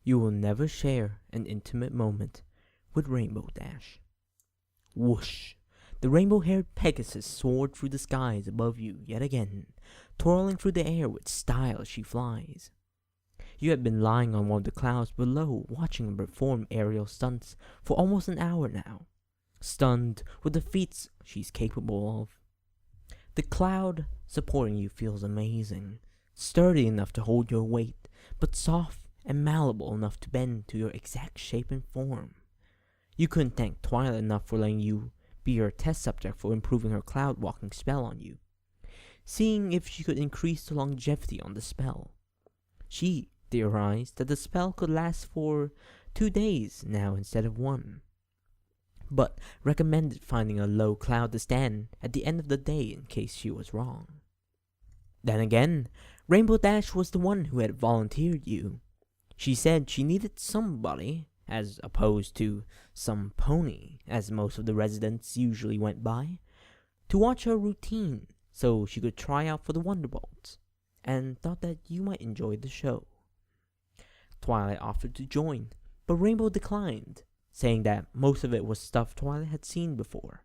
You will never share an intimate moment with Rainbow Dash. Whoosh! The rainbow-haired Pegasus soared through the skies above you yet again, twirling through the air with style as she flies. You had been lying on one of the clouds below, watching her perform aerial stunts for almost an hour now, stunned with the feats she's capable of. The cloud supporting you feels amazing, sturdy enough to hold your weight, but soft and malleable enough to bend to your exact shape and form. You couldn't thank Twilight enough for letting you be your test subject for improving her cloud walking spell on you, seeing if she could increase the longevity on the spell. She theorized that the spell could last for 2 days now instead of 1, but recommended finding a low cloud to stand at the end of the day in case she was wrong. Then again, Rainbow Dash was the one who had volunteered you. She said she needed somebody, as opposed to some pony, as most of the residents usually went by, to watch her routine so she could try out for the Wonderbolts, and thought that you might enjoy the show. Twilight offered to join, but Rainbow declined, saying that most of it was stuff Twilight had seen before.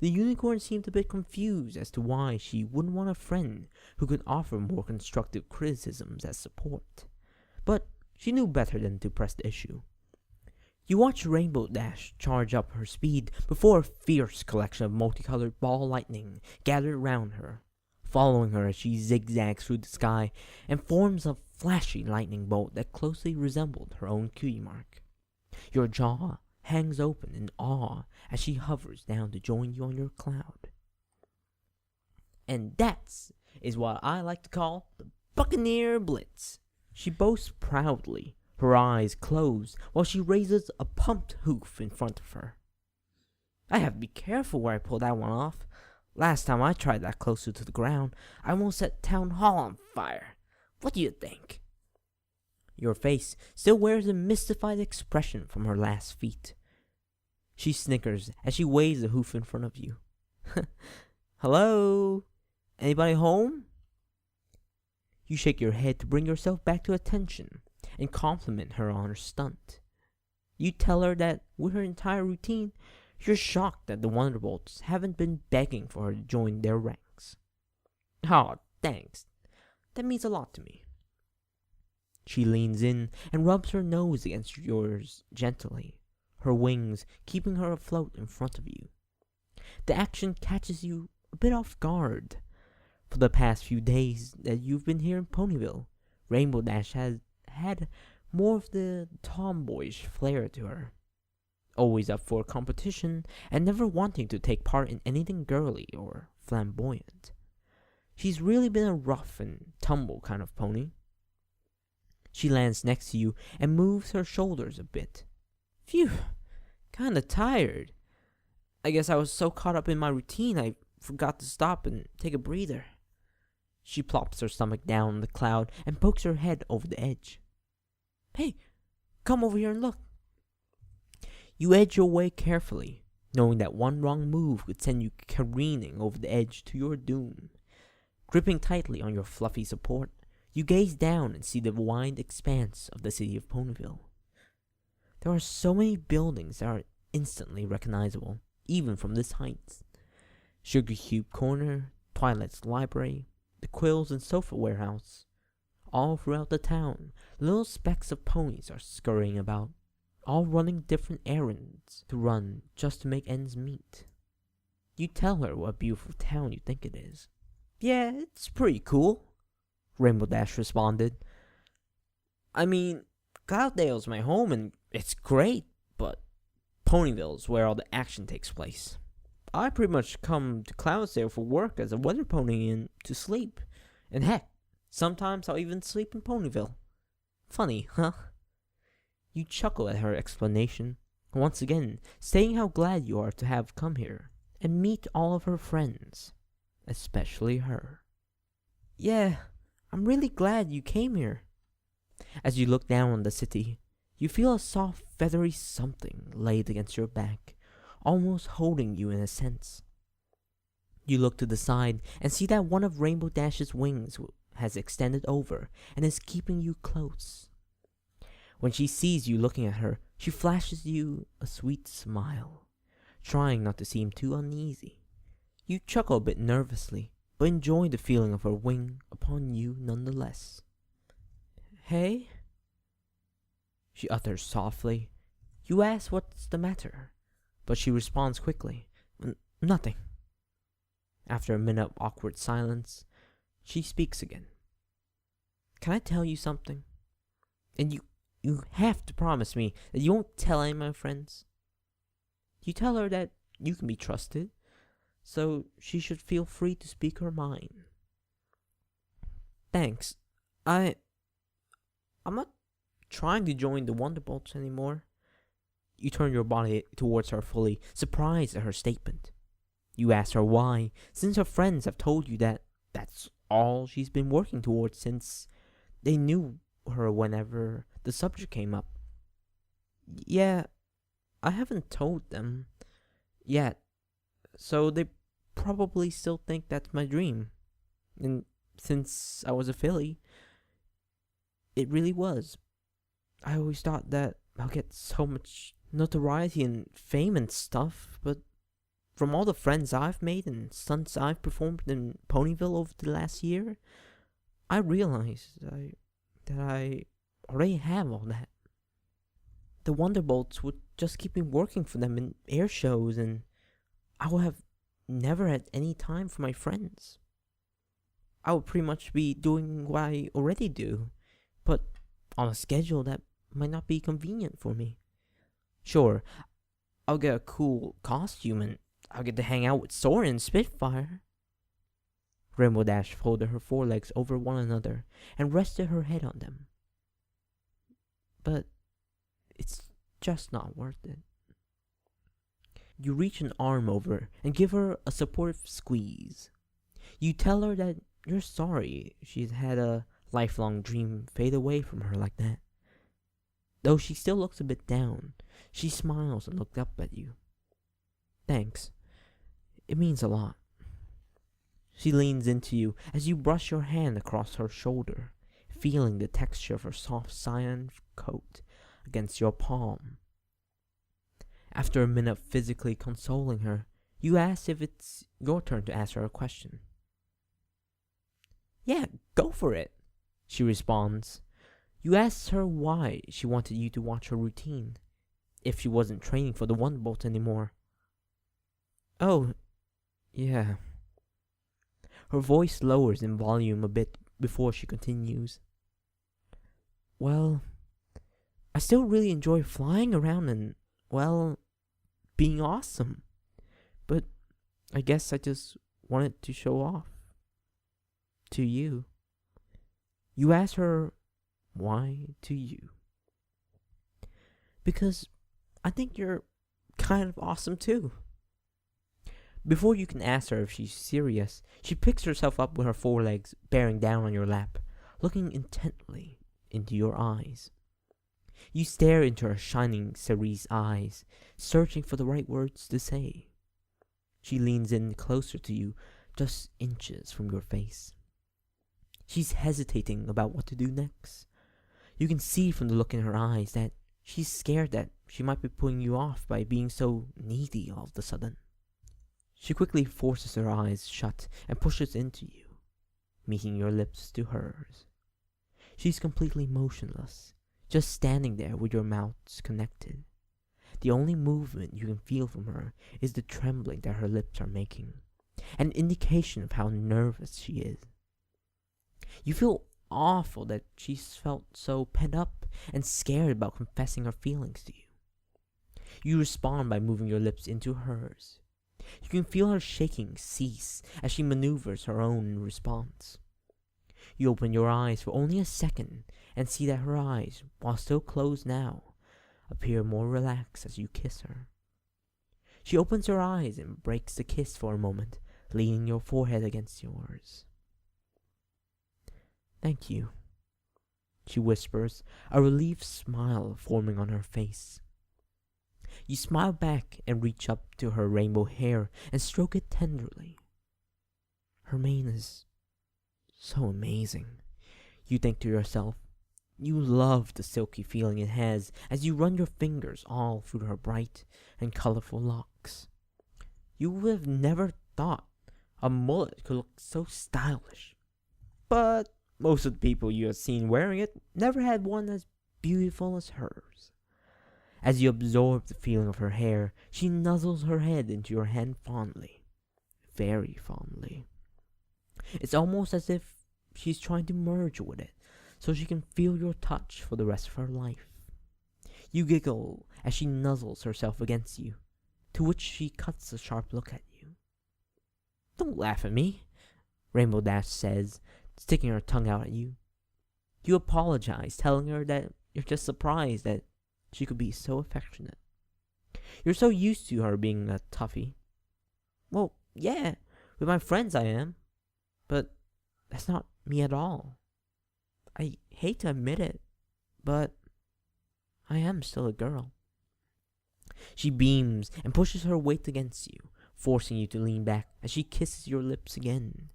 The unicorn seemed a bit confused as to why she wouldn't want a friend who could offer more constructive criticisms as support, but she knew better than to press the issue. You watched Rainbow Dash charge up her speed before a fierce collection of multicolored ball lightning gathered around her, following her as she zigzags through the sky and forms a flashy lightning bolt that closely resembled her own cutie mark. Your jaw hangs open in awe as she hovers down to join you on your cloud. And that is what I like to call the Buccaneer Blitz. She boasts proudly, her eyes closed, while she raises a pumped hoof in front of her. I have to be careful where I pull that one off. Last time I tried that closer to the ground, I almost set Town Hall on fire. What do you think? Your face still wears a mystified expression from her last feat. She snickers as she waves the hoof in front of you. Hello? Anybody home? You shake your head to bring yourself back to attention and compliment her on her stunt. You tell her that with her entire routine, you're shocked that the Wonderbolts haven't been begging for her to join their ranks. Aw, thanks. That means a lot to me. She leans in and rubs her nose against yours gently, her wings keeping her afloat in front of you. The action catches you a bit off guard. For the past few days that you've been here in Ponyville, Rainbow Dash has had more of the tomboyish flair to her. Always up for competition and never wanting to take part in anything girly or flamboyant. She's really been a rough and tumble kind of pony. She lands next to you and moves her shoulders a bit. Phew, kinda tired. I guess I was so caught up in my routine I forgot to stop and take a breather. She plops her stomach down on the cloud and pokes her head over the edge. Hey, come over here and look. You edge your way carefully, knowing that one wrong move could send you careening over the edge to your doom. Gripping tightly on your fluffy support, you gaze down and see the wide expanse of the city of Ponyville. There are so many buildings that are instantly recognizable, even from this height. Sugar Cube Corner, Twilight's Library, the Quills and Sofa Warehouse. All throughout the town, little specks of ponies are scurrying about, all running different errands to run just to make ends meet. You tell her what a beautiful town you think it is. Yeah, it's pretty cool, Rainbow Dash responded. I mean, Clouddale's my home and it's great, but Ponyville's where all the action takes place. I pretty much come to Cloudsdale for work as a weather pony and to sleep. And heck, sometimes I'll even sleep in Ponyville. Funny, huh? You chuckle at her explanation, once again saying how glad you are to have come here and meet all of her friends, especially her. Yeah, I'm really glad you came here. As you look down on the city, you feel a soft feathery something laid against your back, almost holding you in a sense. You look to the side and see that one of Rainbow Dash's wings has extended over and is keeping you close. When she sees you looking at her, she flashes you a sweet smile, trying not to seem too uneasy. You chuckle a bit nervously, but enjoy the feeling of her wing upon you nonetheless. "Hey?" she utters softly. You ask what's the matter, but she responds quickly, "Nothing." After a minute of awkward silence, she speaks again. "Can I tell you something? And you have to promise me that you won't tell any of my friends." You tell her that you can be trusted, so she should feel free to speak her mind. "Thanks. I'm not trying to join the Wonderbolts anymore." You turn your body towards her fully, surprised at her statement. You ask her why, since her friends have told you that that's all she's been working towards since they knew her whenever the subject came up. "Yeah, I haven't told them yet, so they probably still think that's my dream. And since I was a filly, it really was. I always thought that I'll get so much notoriety and fame and stuff, but from all the friends I've made and stunts I've performed in Ponyville over the last year, I realized that I already have all that. The Wonderbolts would just keep me working for them in air shows, and I would have never had any time for my friends. I would pretty much be doing what I already do, but on a schedule that might not be convenient for me. Sure, I'll get a cool costume and I'll get to hang out with Sora and Spitfire." Rainbow Dash folded her forelegs over one another and rested her head on them. "But it's just not worth it." You reach an arm over and give her a supportive squeeze. You tell her that you're sorry she's had a lifelong dream fade away from her like that. Though she still looks a bit down, she smiles and looks up at you. "Thanks. It means a lot." She leans into you as you brush your hand across her shoulder, feeling the texture of her soft cyan coat against your palm. After a minute of physically consoling her, you ask if it's your turn to ask her a question. "Yeah, go for it," she responds. You ask her why she wanted you to watch her routine, if she wasn't training for the Wonderbolt anymore. "Oh, yeah." Her voice lowers in volume a bit before she continues. "Well, I still really enjoy flying around and, well, being awesome. But I guess I just wanted to show off. To you." You ask her, why to you? "Because I think you're kind of awesome too." Before you can ask her if she's serious, she picks herself up with her forelegs bearing down on your lap, looking intently into your eyes. You stare into her shining cerise eyes, searching for the right words to say. She leans in closer to you, just inches from your face. She's hesitating about what to do next. You can see from the look in her eyes that she's scared that she might be putting you off by being so needy all of a sudden. She quickly forces her eyes shut and pushes into you, meeting your lips to hers. She's completely motionless, just standing there with your mouths connected. The only movement you can feel from her is the trembling that her lips are making, an indication of how nervous she is. You feel awful that she's felt so pent up and scared about confessing her feelings to you. You respond by moving your lips into hers. You can feel her shaking cease as she maneuvers her own response. You open your eyes for only a second and see that her eyes, while still closed now, appear more relaxed as you kiss her. She opens her eyes and breaks the kiss for a moment, leaning your forehead against yours. "Thank you," she whispers, a relieved smile forming on her face. You smile back and reach up to her rainbow hair and stroke it tenderly. Her mane is so amazing, you think to yourself, You love the silky feeling it has as you run your fingers all through her bright and colorful locks. You would have never thought a mullet could look so stylish. But most of the people you have seen wearing it never had one as beautiful as hers. As you absorb the feeling of her hair, she nuzzles her head into your hand fondly. Very fondly. It's almost as if she's trying to merge with it, so she can feel your touch for the rest of her life. You giggle as she nuzzles herself against you, to which she cuts a sharp look at you. "Don't laugh at me," Rainbow Dash says, sticking her tongue out at you. You apologize, telling her that you're just surprised that she could be so affectionate. You're so used to her being a toughie. "Well, yeah, with my friends I am, but that's not me at all. I hate to admit it, but I am still a girl." She beams and pushes her weight against you, forcing you to lean back as she kisses your lips again.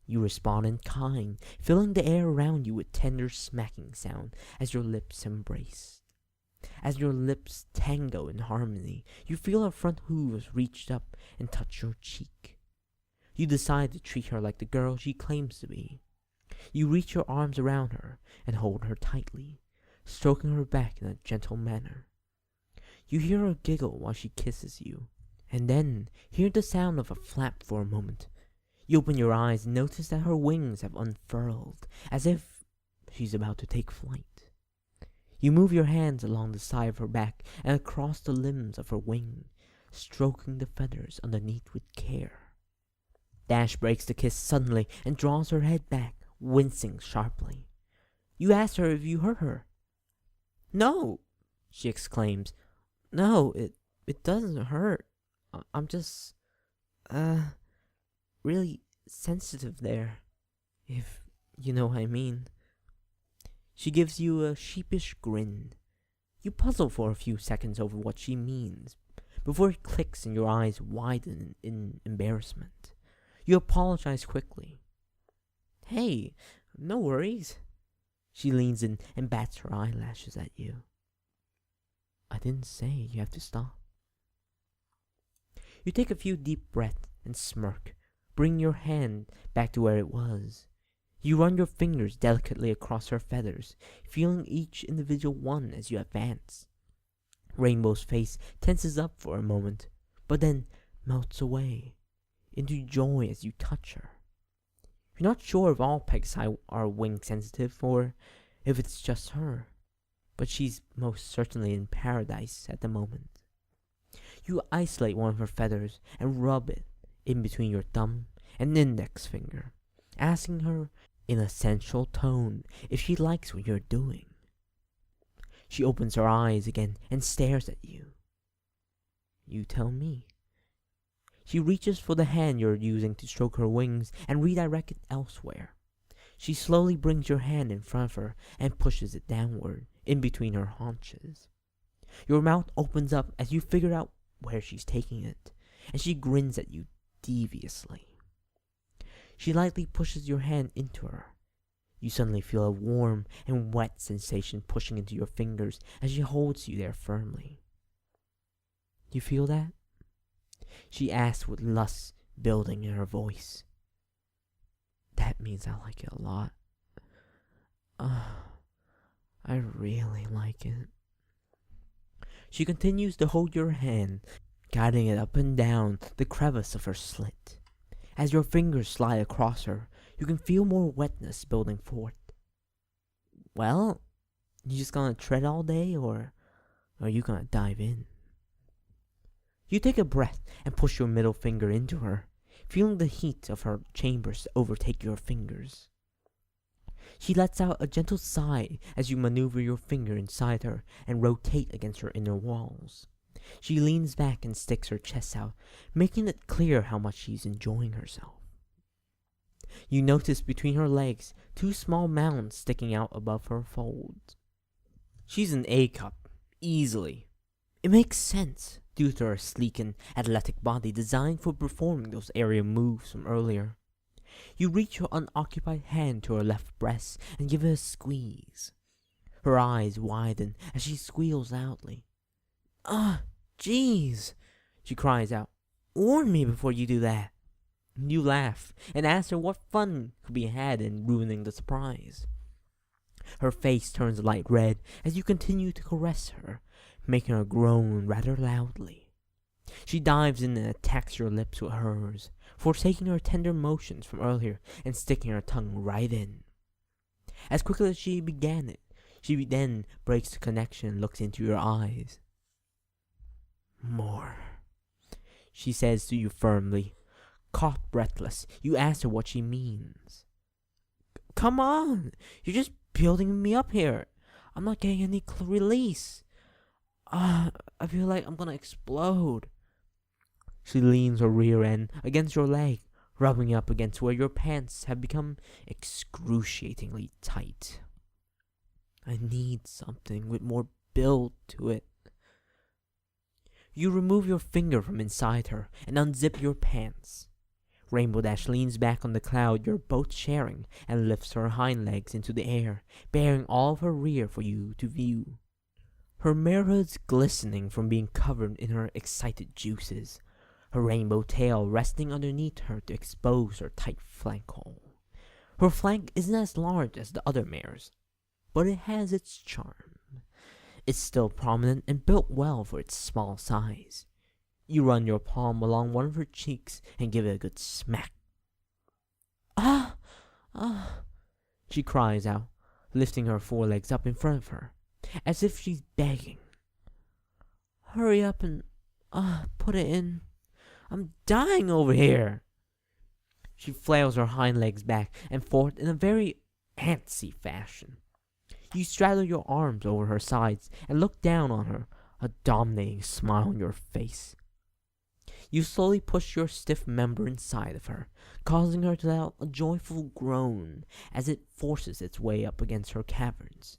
You respond in kind, filling the air around you with tender smacking sound as your lips embrace. As your lips tango in harmony, you feel her front hooves reach up and touch your cheek. You decide to treat her like the girl she claims to be. You reach your arms around her and hold her tightly, stroking her back in a gentle manner. You hear her giggle while she kisses you, and then hear the sound of a flap for a moment. You open your eyes and notice that her wings have unfurled, as if she's about to take flight. You move your hands along the side of her back and across the limbs of her wing, stroking the feathers underneath with care. Dash breaks the kiss suddenly and draws her head back, wincing sharply. You ask her if you hurt her. "No," she exclaims. "No, it doesn't hurt. I'm just, really sensitive there, if you know what I mean." She gives you a sheepish grin. You puzzle for a few seconds over what she means, before it clicks and your eyes widen in embarrassment. You apologize quickly. "Hey, no worries." She leans in and bats her eyelashes at you. "I didn't say you have to stop." You take a few deep breaths and smirk, bring your hand back to where it was. You run your fingers delicately across her feathers, feeling each individual one as you advance. Rainbow's face tenses up for a moment, but then melts away into joy as you touch her. You're not sure if all pegs are wing sensitive or if it's just her, but she's most certainly in paradise at the moment. You isolate one of her feathers and rub it in between your thumb and index finger, asking her in a sensual tone if she likes what you're doing. She opens her eyes again and stares at you. You tell me. She reaches for the hand you're using to stroke her wings and redirect it elsewhere. She slowly brings your hand in front of her and pushes it downward, in between her haunches. Your mouth opens up as you figure out where she's taking it, and she grins at you deviously. She lightly pushes your hand into her. You suddenly feel a warm and wet sensation pushing into your fingers as she holds you there firmly. You feel that? She asks with lust building in her voice. That means I like it a lot. I really like it. She continues to hold your hand, guiding it up and down the crevice of her slit. As your fingers slide across her, you can feel more wetness building forth. Well, you just gonna tread all day, or are you gonna dive in? You take a breath and push your middle finger into her, feeling the heat of her chambers overtake your fingers. She lets out a gentle sigh as you maneuver your finger inside her and rotate against her inner walls. She leans back and sticks her chest out, making it clear how much she's enjoying herself. You notice between her legs 2 small mounds sticking out above her folds. She's an A-cup, easily. It makes sense, due to her sleek and athletic body designed for performing those aerial moves from earlier. You reach your unoccupied hand to her left breast and give it a squeeze. Her eyes widen as she squeals loudly. Jeez, she cries out. Warn me before you do that. You laugh and ask her what fun could be had in ruining the surprise. Her face turns light red as you continue to caress her, making her groan rather loudly. She dives in and attacks your lips with hers, forsaking her tender motions from earlier and sticking her tongue right in. As quickly as she began it, she then breaks the connection and looks into your eyes. More, she says to you firmly. Caught breathless, you ask her what she means. Come on, you're just building me up here. I'm not getting any release. I feel like I'm gonna explode. She leans her rear end against your leg, rubbing up against where your pants have become excruciatingly tight. I need something with more build to it. You remove your finger from inside her and unzip your pants. Rainbow Dash leans back on the cloud you're both sharing and lifts her hind legs into the air, baring all of her rear for you to view. Her marehood's glistening from being covered in her excited juices, her rainbow tail resting underneath her to expose her tight flank hole. Her flank isn't as large as the other mares, but it has its charm. It's still prominent and built well for its small size. You run your palm along one of her cheeks and give it a good smack. She cries out, lifting her forelegs up in front of her, as if she's begging. Hurry up and, put it in. I'm dying over here. She flails her hind legs back and forth in a very antsy fashion. You straddle your arms over her sides and look down on her, a dominating smile on your face. You slowly push your stiff member inside of her, causing her to let out a joyful groan as it forces its way up against her caverns.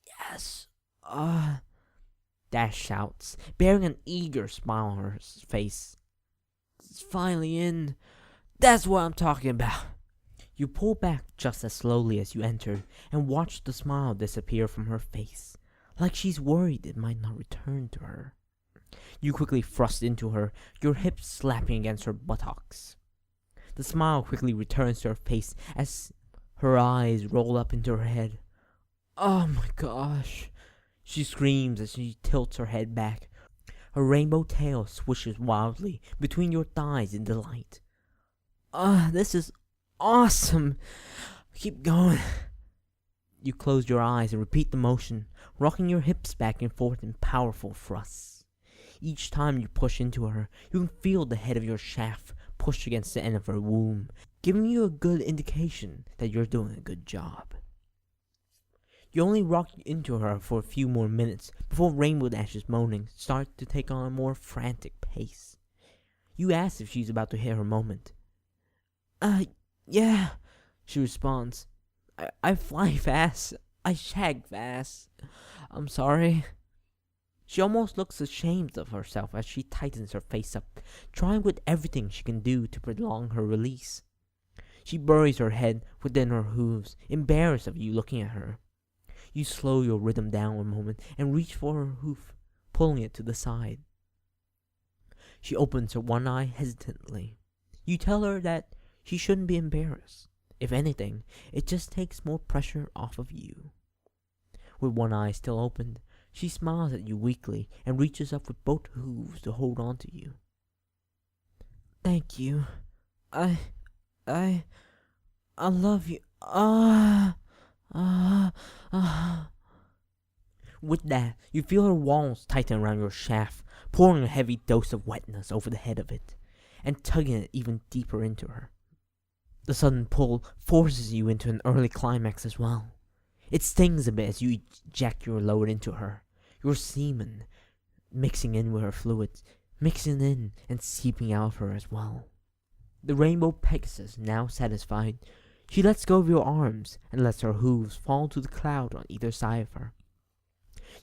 Yes, Dash shouts, bearing an eager smile on her face. It's finally in. That's what I'm talking about. You pull back just as slowly as you enter and watch the smile disappear from her face, like she's worried it might not return to her. You quickly thrust into her, your hips slapping against her buttocks. The smile quickly returns to her face as her eyes roll up into her head. Oh my gosh, she screams as she tilts her head back. Her rainbow tail swishes wildly between your thighs in delight. This is awesome. Keep going. You close your eyes and repeat the motion, rocking your hips back and forth in powerful thrusts. Each time you push into her, you can feel the head of your shaft push against the end of her womb, giving you a good indication that you're doing a good job. You only rock into her for a few more minutes before Rainbow Dash's moaning starts to take on a more frantic pace. You ask if she's about to hit her moment. Yeah, she responds. I fly fast. I shag fast. I'm sorry. She almost looks ashamed of herself as she tightens her face up, trying with everything she can do to prolong her release. She buries her head within her hooves, embarrassed of you looking at her. You slow your rhythm down a moment and reach for her hoof, pulling it to the side. She opens her one eye hesitantly. You tell her that she shouldn't be embarrassed. If anything, it just takes more pressure off of you. With one eye still opened, she smiles at you weakly and reaches up with both hooves to hold on to you. Thank you. I love you. With that, you feel her walls tighten around your shaft, pouring a heavy dose of wetness over the head of it, and tugging it even deeper into her. The sudden pull forces you into an early climax as well. It stings a bit as you eject your load into her, your semen mixing in with her fluids, mixing in and seeping out of her as well. The Rainbow Pegasus now satisfied, she lets go of your arms and lets her hooves fall to the cloud on either side of her.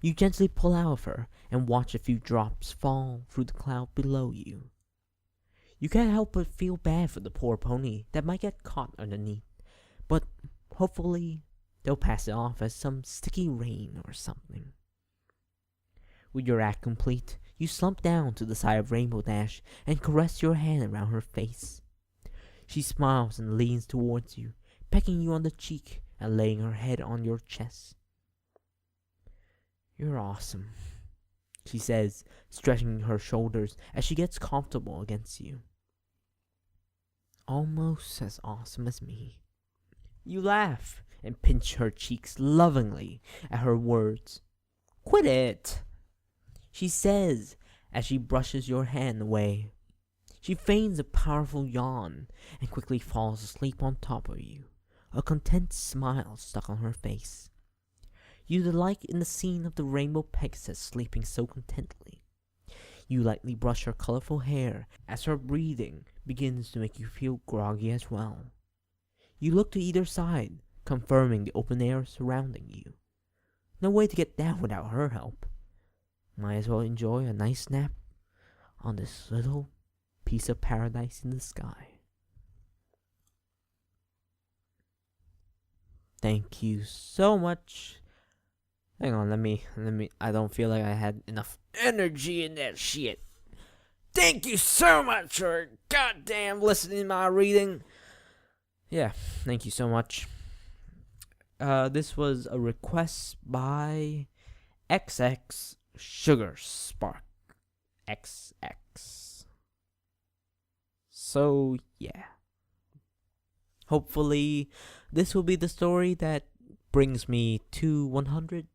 You gently pull out of her and watch a few drops fall through the cloud below you. You can't help but feel bad for the poor pony that might get caught underneath, but hopefully They'll pass it off as some sticky rain or something. With your act complete, you slump down to the side of Rainbow Dash and caress your hand around her face. She smiles and leans towards you, pecking you on the cheek and laying her head on your chest. "You're awesome," she says, stretching her shoulders as she gets comfortable against you. "Almost as awesome as me." You laugh and pinch her cheeks lovingly at her words. "Quit it," she says as she brushes your hand away. She feigns a powerful yawn and quickly falls asleep on top of you, a content smile stuck on her face. You delight in the scene of the rainbow Pegasus sleeping so contently. You lightly brush her colorful hair as her breathing begins to make you feel groggy as well. You look to either side, confirming the open air surrounding you. No way to get down without her help. Might as well enjoy a nice nap on this little piece of paradise in the sky. Thank you so much. Hang on, let me, I don't feel like I had enough energy in that shit. Thank you so much for goddamn listening to my reading. Yeah, thank you so much. This was a request by XX Sugar Spark XX. So, yeah. Hopefully, this will be the story that brings me to 100.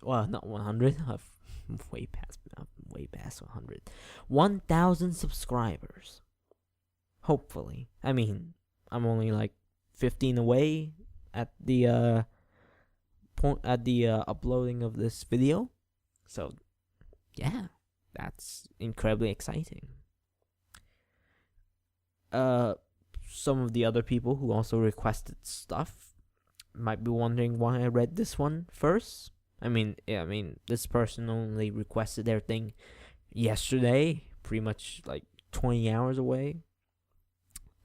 Well, not 100. I'm way past 100. 1,000 subscribers. Hopefully. I mean, I'm only like 15 away at the uploading of this video. So, yeah, that's incredibly exciting. Some of the other people who also requested stuff might be wondering why I read this one first. I mean, this person only requested their thing yesterday, pretty much like 20 hours away.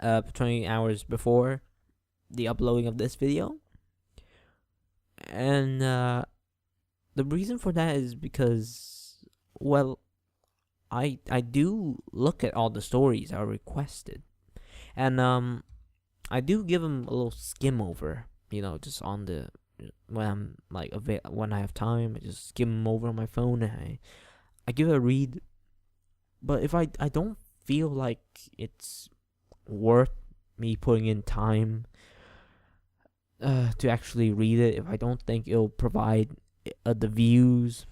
20 hours before the uploading of this video. And the reason for that is because, well, I do look at all the stories I requested. And I do give them a little skim over, just on the when I'm like when I have time, I just skim them over on my phone and I give it a read. But if I don't feel like it's worth me putting in time to actually read it, if I don't think it'll provide the views,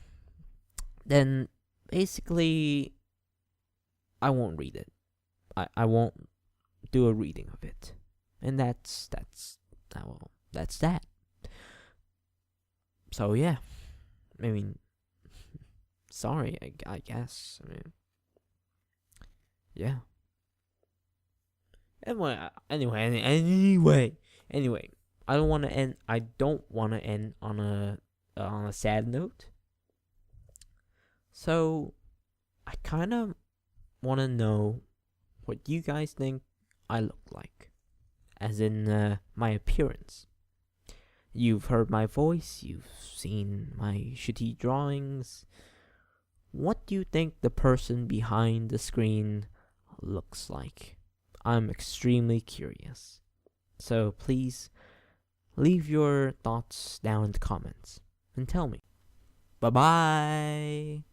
then basically I won't read it. I won't do a reading of it, and that's that. So yeah, I mean, sorry, I guess. I mean, yeah. Anyway, I don't want to end on a sad note. So I kind of want to know what you guys think I look like, as in my appearance. You've heard my voice, you've seen my shitty drawings. What do you think the person behind the screen looks like? I'm extremely curious. So please leave your thoughts down in the comments and tell me. Bye-bye!